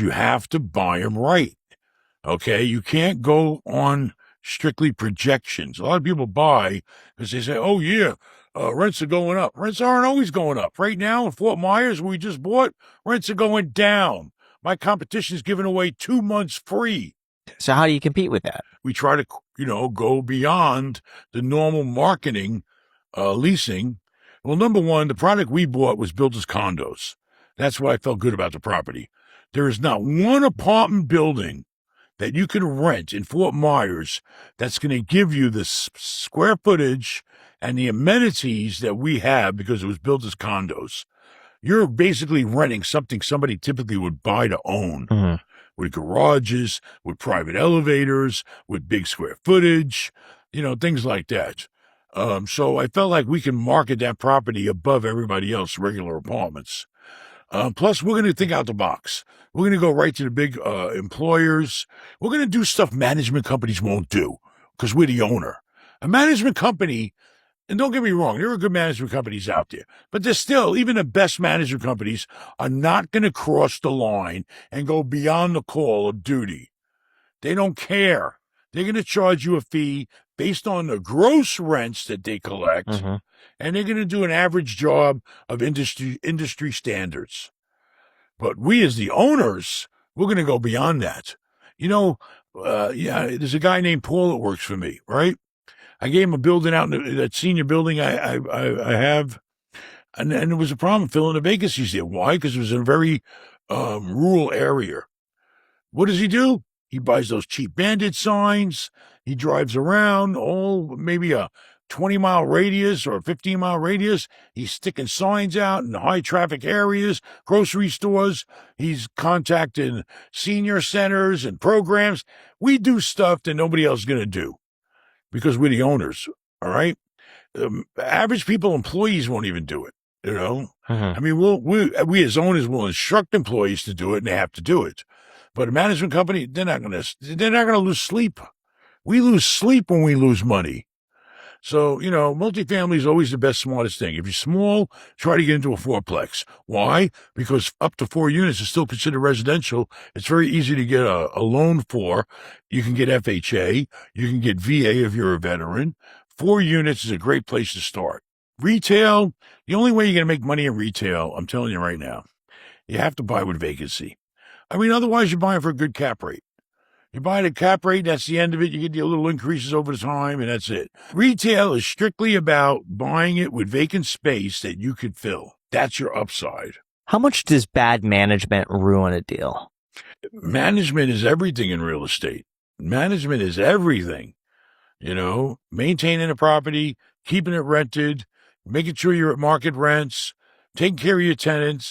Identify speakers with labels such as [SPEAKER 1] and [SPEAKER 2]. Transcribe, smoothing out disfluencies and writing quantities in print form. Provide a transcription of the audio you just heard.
[SPEAKER 1] you have to buy them right. Okay, you can't go on strictly projections. A lot of people buy because they say, "Oh yeah, rents are going up." Rents aren't always going up. Right now in Fort Myers, where we just bought, rents are going down. My competition is giving away 2 months free.
[SPEAKER 2] So how do you compete with that?
[SPEAKER 1] We try to, go beyond the normal marketing, leasing. Well, number one, the product we bought was built as condos. That's why I felt good about the property. There is not one apartment building that you can rent in Fort Myers that's going to give you the square footage and the amenities that we have because it was built as condos. You're basically renting something somebody typically would buy to own, with garages, with private elevators, with big square footage, things like that. So I felt like we can market that property above everybody else, regular apartments. Plus, we're going to think out the box. We're going to go right to the big employers. We're going to do stuff management companies won't do because we're the owner. A management company, and don't get me wrong, there are good management companies out there, but there's still, even the best management companies are not going to cross the line and go beyond the call of duty. They don't care. They're going to charge you a fee based on the gross rents that they collect, and they're going to do an average job of industry standards. But we as the owners, we're going to go beyond that. There's a guy named Paul that works for me, right? I gave him a building out in that senior building I have, and there was a problem filling the vacancies there. Why? Because it was in a very rural area. What does he do? He buys those cheap bandit signs. He drives around maybe a 20-mile radius or a 15-mile radius. He's sticking signs out in high traffic areas, grocery stores. He's contacting senior centers and programs. We do stuff that nobody else is going to do because we're the owners, all right? Average people, employees won't even do it, I mean, we as owners will instruct employees to do it, and they have to do it. But a management company, they're not going to lose sleep. We lose sleep when we lose money. So, multifamily is always the best, smartest thing. If you're small, try to get into a fourplex. Why? Because up to 4 units is still considered residential. It's very easy to get a loan for. You can get FHA. You can get VA if you're a veteran. 4 units is a great place to start. Retail, the only way you're going to make money in retail, I'm telling you right now, you have to buy with vacancy. I mean, otherwise you're buying for a good cap rate. You buy the cap rate, that's the end of it. You get your little increases over the time, and that's it. Retail is strictly about buying it with vacant space that you could fill. That's your upside.
[SPEAKER 2] How much does bad management ruin a deal?
[SPEAKER 1] Management is everything in real estate. Management is everything. Maintaining a property, keeping it rented, making sure you're at market rents, taking care of your tenants,